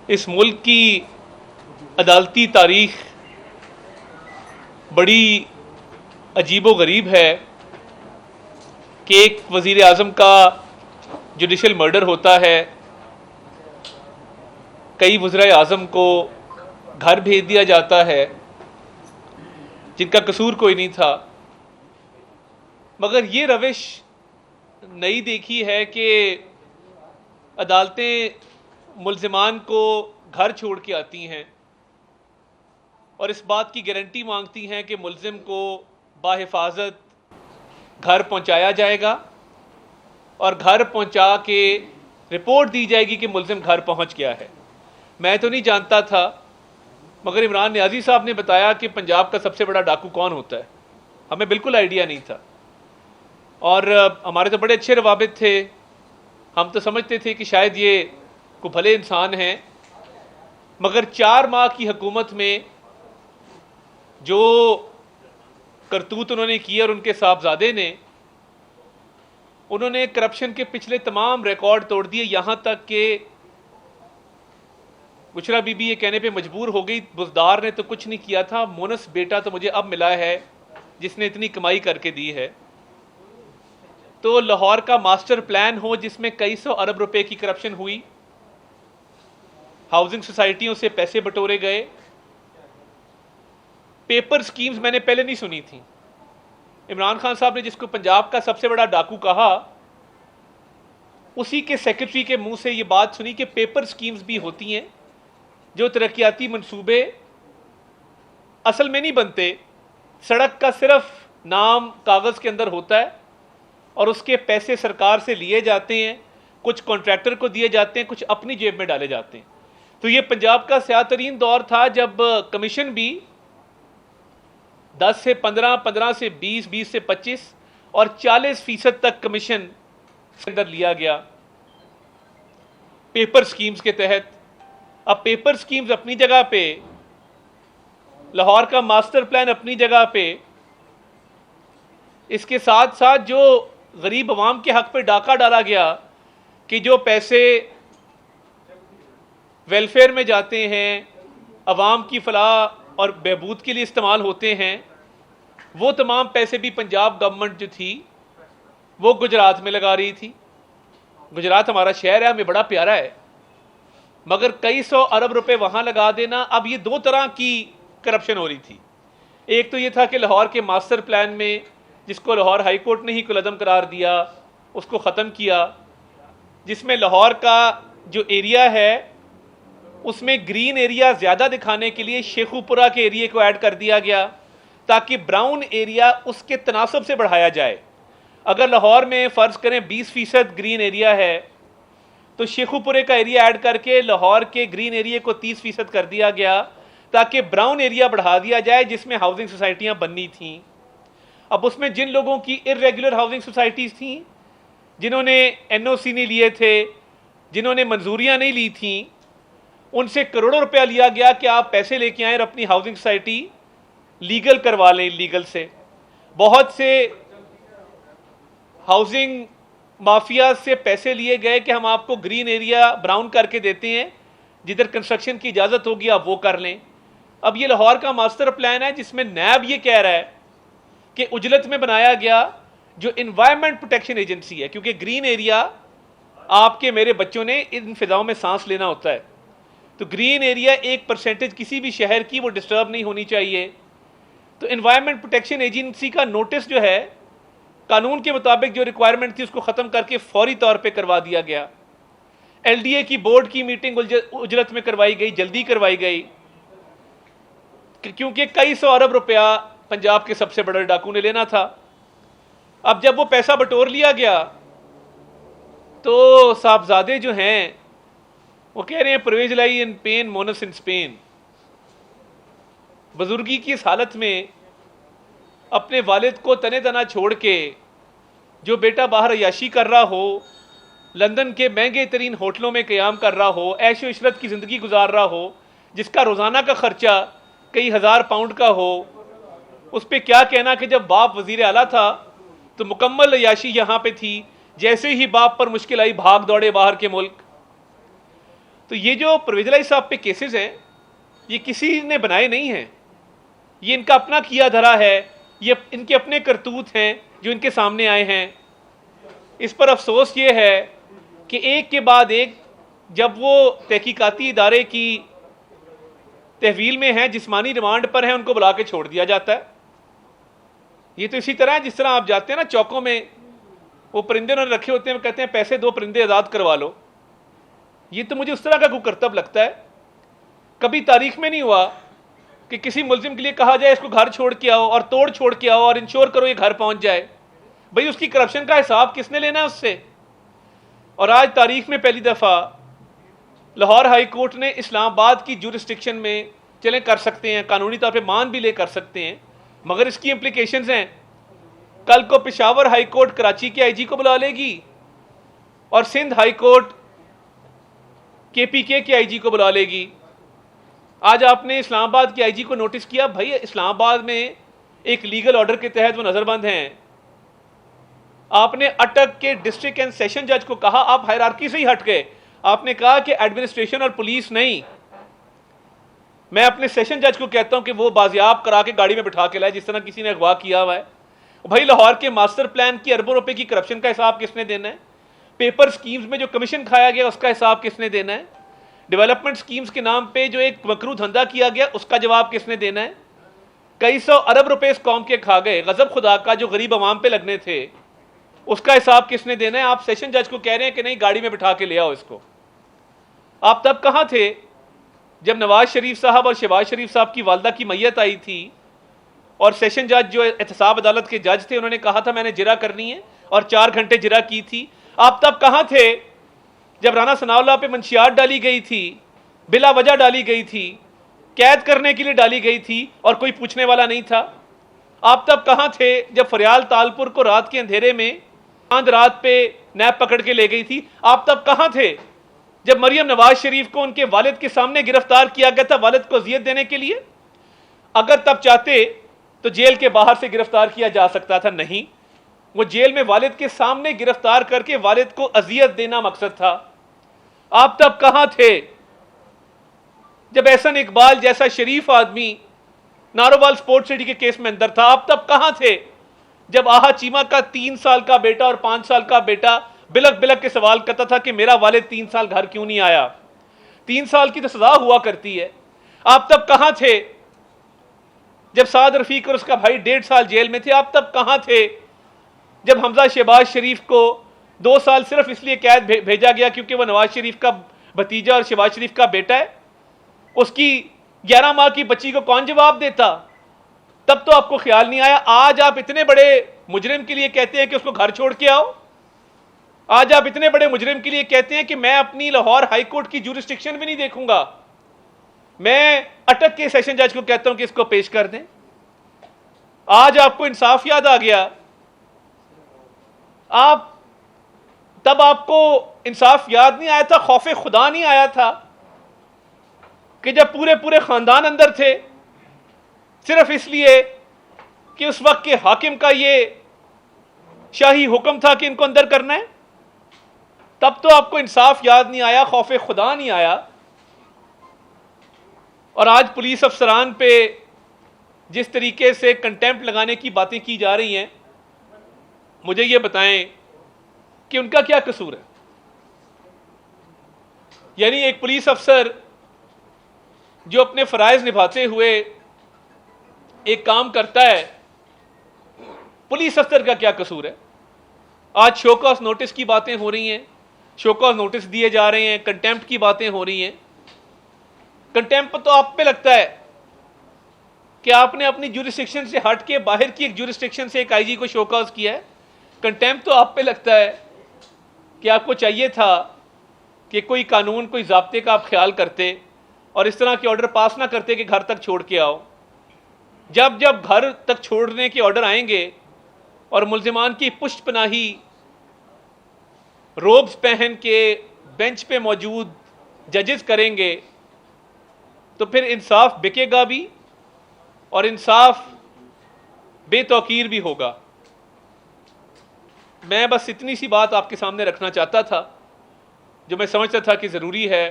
इस मुल्क की अदालती तारीख बड़ी अजीबो-गरीब है कि एक वज़ीर आज़म का जुडिशल मर्डर होता है, कई वज़ीर आज़म को घर भेज दिया जाता है जिनका कसूर कोई नहीं था। मगर ये रविश नई देखी है कि अदालतें मुल्ज़िमान को घर छोड़ के आती हैं और इस बात की गारंटी मांगती हैं कि मुल्ज़िम को बाहिफाजत घर पहुंचाया जाएगा और घर पहुंचा के रिपोर्ट दी जाएगी कि मुल्ज़िम घर पहुंच गया है। मैं तो नहीं जानता था, मगर इमरान नियाज़ी साहब ने बताया कि पंजाब का सबसे बड़ा डाकू कौन होता है। हमें बिल्कुल आइडिया नहीं था और हमारे तो बड़े अच्छे रवाबित थे। हम तो समझते थे कि शायद ये को भले इंसान हैं, मगर 4 माह की हुकूमत में जो करतूत उन्होंने की और उनके साहबजादे ने, उन्होंने करप्शन के पिछले तमाम रिकॉर्ड तोड़ दिए। यहाँ तक कि बुशरा बीबी ये कहने पे मजबूर हो गई, बुज़दार ने तो कुछ नहीं किया था, मोनस बेटा तो मुझे अब मिला है जिसने इतनी कमाई करके दी है। तो लाहौर का मास्टर प्लान हो जिसमें कई सौ अरब रुपए की करप्शन हुई, हाउसिंग सोसाइटियों से पैसे बटोरे गए, पेपर स्कीम्स मैंने पहले नहीं सुनी थी। इमरान खान साहब ने जिसको पंजाब का सबसे बड़ा डाकू कहा, उसी के सेक्रेटरी के मुंह से ये बात सुनी कि पेपर स्कीम्स भी होती हैं, जो तरक्याती मंसूबे असल में नहीं बनते, सड़क का सिर्फ नाम कागज़ के अंदर होता है और उसके पैसे सरकार से लिए जाते हैं, कुछ कॉन्ट्रैक्टर को दिए जाते हैं, कुछ अपनी जेब में डाले जाते हैं। तो ये पंजाब का स्यातरीन दौर था जब कमीशन भी 10 से 15, 15 से 20, 20 से 25 और 40% तक कमीशन अंदर लिया गया पेपर स्कीम्स के तहत। अब पेपर स्कीम्स अपनी जगह पे, लाहौर का मास्टर प्लान अपनी जगह पे, इसके साथ साथ जो गरीब अवाम के हक पे डाका डाला गया कि जो पैसे वेलफेयर में जाते हैं, अवाम की फलाह और बहबूद के लिए इस्तेमाल होते हैं, वो तमाम पैसे भी पंजाब गवर्नमेंट जो थी वो गुजरात में लगा रही थी। गुजरात हमारा शहर है, हमें बड़ा प्यारा है, मगर कई सौ अरब रुपए वहाँ लगा देना। अब ये 2 तरह की करप्शन हो रही थी। एक तो ये था कि लाहौर के मास्टर प्लान में, जिसको लाहौर हाई कोर्ट ने ही कुलअदम करार दिया, उसको ख़त्म किया, जिसमें लाहौर का जो एरिया है उसमें ग्रीन एरिया ज़्यादा दिखाने के लिए शेखुपुरा के एरिया को ऐड कर दिया गया ताकि ब्राउन एरिया उसके तनासब से बढ़ाया जाए। अगर लाहौर में फ़र्ज़ करें 20% ग्रीन एरिया है तो शेखुपुरे का एरिया ऐड करके लाहौर के ग्रीन एरिया को 30% कर दिया गया ताकि ब्राउन एरिया बढ़ा दिया जाए जिसमें हाउसिंग सोसाइटियाँ बननी थीं। अब उसमें जिन लोगों की इर्रेगुलर हाउसिंग सोसाइटीज़ थीं, जिन्होंने NOC नहीं लिए थे, जिन्होंने मंजूरियाँ नहीं ली थीं, उनसे करोड़ों रुपया लिया गया कि आप पैसे लेके आएँ और अपनी हाउसिंग सोसाइटी लीगल करवा लें। लीगल से बहुत से हाउसिंग माफिया से पैसे लिए गए कि हम आपको ग्रीन एरिया ब्राउन करके देते हैं, जिधर कंस्ट्रक्शन की इजाज़त होगी आप वो कर लें। अब ये लाहौर का मास्टर प्लान है जिसमें नैब ये कह रहा है कि उजलत में बनाया गया जो इन्वायरमेंट प्रोटेक्शन एजेंसी है, क्योंकि ग्रीन एरिया आपके मेरे बच्चों ने इन फिजाओं में सांस लेना होता है, तो ग्रीन एरिया 1% किसी भी शहर की वो डिस्टर्ब नहीं होनी चाहिए। तो इन्वायरमेंट प्रोटेक्शन एजेंसी का नोटिस जो है कानून के मुताबिक जो रिक्वायरमेंट थी उसको ख़त्म करके फौरी तौर पे करवा दिया गया। LDA की बोर्ड की मीटिंग उजलत में करवाई गई, जल्दी करवाई गई, क्योंकि कई सौ अरब रुपया पंजाब के सबसे बड़े डाकू ने लेना था। अब जब वो पैसा बटोर लिया गया तो साहबजादे जो हैं वो कह रहे हैं Parvez lie in pain moans in Spain. बुजुर्गी की इस हालत में अपने वालिद को तने तना छोड़ के जो बेटा बाहर अयाशी कर रहा हो, लंदन के महंगे तरीन होटलों में क़याम कर रहा हो, ऐशो इशरत की ज़िंदगी गुजार रहा हो, जिसका रोज़ाना का ख़र्चा कई हज़ार पाउंड का हो, उस पर क्या कहना कि जब बाप वज़ीर आला था तो मुकम्मल अयाशी यहाँ पे थी, जैसे ही बाप पर मुश्किल आई भाग दौड़े बाहर के मुल्क। तो ये जो परवेज इलाही साहब पे केसेस हैं, ये किसी ने बनाए नहीं हैं, ये इनका अपना किया धरा है, ये इनके अपने करतूत हैं जो इनके सामने आए हैं। इस पर अफसोस ये है कि एक के बाद एक जब वो तहकीकाती इदारे की तहवील में हैं, जिस्मानी रिमांड पर हैं, उनको बुला के छोड़ दिया जाता है। ये तो इसी तरह है जिस तरह आप जाते हैं ना चौकों में, वो परिंदे उन्होंने रखे होते हैं, वो कहते हैं पैसे दो परिंदे आज़ाद करवा लो। ये तो मुझे उस तरह का कुकर्तब लगता है। कभी तारीख में नहीं हुआ कि किसी मुल्जिम के लिए कहा जाए इसको घर छोड़ के आओ और तोड़ छोड़ के आओ और इंश्योर करो ये घर पहुंच जाए। भाई उसकी करप्शन का हिसाब किसने लेना है उससे? और आज तारीख में पहली दफ़ा लाहौर हाई कोर्ट ने इस्लामाबाद की जुरिस्डिक्शन में चलें कर सकते हैं, कानूनी तौर पे मान भी ले कर सकते हैं, मगर इसकी इम्प्लीकेशंस हैं। कल को पेशावर हाई कोर्ट कराची के आईजी को बुला लेगी और सिंध हाई कोर्ट केपीके के आईजी को बुला लेगी। आज आपने इस्लामाबाद के आईजी को नोटिस किया, भाई इस्लामाबाद में एक लीगल ऑर्डर के तहत वो नजरबंद हैं। आपने अटक के डिस्ट्रिक्ट एंड सेशन जज को कहा, आप हायरार्की से ही हट गए। आपने कहा कि एडमिनिस्ट्रेशन और पुलिस नहीं। मैं अपने सेशन जज को कहता हूं कि वो बाजियाब करा के गाड़ी में बिठा के लाए जिस तरह किसी ने अगवा किया हुआ है। भाई लाहौर के मास्टर प्लान की अरबों रुपए की करप्शन का हिसाब किसने देना है? पेपर स्कीम्स में जो कमीशन खाया गया उसका हिसाब किसने देना है? डेवलपमेंट स्कीम्स के नाम पे जो एक मकरू धंधा किया गया उसका जवाब किसने देना है? कई सौ अरब रुपए इस कौम के खा गए, गजब खुदा का जो गरीब अवाम पे लगने थे उसका हिसाब किसने देना है? आप सेशन जज को कह रहे हैं कि नहीं गाड़ी में बिठा के ले आओ इसको। आप तब कहां थे जब नवाज शरीफ साहब और शहबाज शरीफ साहब की वालदा की मैयत आई थी और सेशन जज जो एहतसाब अदालत के जज थे उन्होंने कहा था मैंने जिरा करनी है और 4 घंटे जिरा की थी? आप तब कहां थे जब राना सनाउल्लाह पे मंशियात डाली गई थी, बिला वजह डाली गई थी, कैद करने के लिए डाली गई थी और कोई पूछने वाला नहीं था? आप तब कहां थे जब फरियाल तालपुर को रात के अंधेरे में चांद रात पे नैब पकड़ के ले गई थी? आप तब कहां थे जब मरियम नवाज शरीफ को उनके वालिद के सामने गिरफ्तार किया गया था वालिद को अजियत देने के लिए? अगर तब चाहते तो जेल के बाहर से गिरफ्तार किया जा सकता था, नहीं, वो जेल में वालिद के सामने गिरफ्तार करके वालिद को अजियत देना मकसद था। आप तब कहां थे जब एहसन इकबाल जैसा शरीफ आदमी नारोवाल स्पोर्ट्स सिटी के केस में अंदर था? आप तब कहां थे जब आहा चीमा का 3 साल का बेटा और 5 साल का बेटा बिलक बिलक के सवाल करता था कि मेरा वालिद 3 साल घर क्यों नहीं आया? 3 साल की तो सजा हुआ करती है। आप तब कहां थे जब साद रफीक और उसका भाई 1.5 साल जेल में थे? आप तब कहां थे जब हमजा शहबाज शरीफ को 2 साल सिर्फ इसलिए कैद भेजा गया क्योंकि वह नवाज शरीफ का भतीजा और शहबाज शरीफ का बेटा है? उसकी 11 माह की बच्ची को कौन जवाब देता? तब तो आपको ख्याल नहीं आया। आज आप इतने बड़े मुजरिम के लिए कहते हैं कि उसको घर छोड़ के आओ। आज आप इतने बड़े मुजरिम के लिए कहते हैं कि मैं अपनी लाहौर हाई कोर्ट की जुरिस्डिक्शन भी नहीं देखूंगा, मैं अटक के सेशन जज को कहता हूं कि इसको पेश कर दें। आज आपको इंसाफ याद आ गया। तब आपको इंसाफ याद नहीं आया था, खौफे खुदा नहीं आया था कि जब पूरे पूरे खानदान अंदर थे सिर्फ इसलिए कि उस वक्त के हाकिम का ये शाही हुक्म था कि इनको अंदर करना है? तब तो आपको इंसाफ याद नहीं आया, खौफे खुदा नहीं आया। और आज पुलिस अफसरान पे जिस तरीके से कंटेम्प्ट लगाने की बातें की जा रही हैं, मुझे ये बताएं कि उनका क्या कसूर है? यानी एक पुलिस अफसर जो अपने फराइज निभाते हुए एक काम करता है, पुलिस अफसर का क्या कसूर है? आज शो कॉज नोटिस की बातें हो रही हैं, शो कॉज नोटिस दिए जा रहे हैं, कंटेम्प्ट की बातें हो रही हैं। कंटेम्प्ट तो आप पे लगता है कि आपने अपनी जुरिस्डिक्शन से हट के बाहर की एक जुरिस्डिक्शन से एक आईजी को शो कॉज किया है। कंटेम्प्ट तो आप पे लगता है कि आपको चाहिए था कि कोई कानून, कोई ज़ाब्ते का आप ख्याल करते और इस तरह के ऑर्डर पास ना करते कि घर तक छोड़ के आओ। जब जब घर तक छोड़ने के ऑर्डर आएंगे और मुल्जिमान की पुष्ट पनाही रोब्स पहन के बेंच पे मौजूद जजेस करेंगे तो फिर इंसाफ बिकेगा भी और इंसाफ बेतौकीर भी होगा। मैं बस इतनी सी बात आपके सामने रखना चाहता था जो मैं समझता था कि ज़रूरी है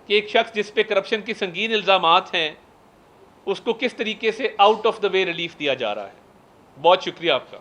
कि एक शख्स जिस पे करप्शन के संगीन इल्ज़ामात हैं उसको किस तरीके से out of the way relief दिया जा रहा है। बहुत शुक्रिया आपका।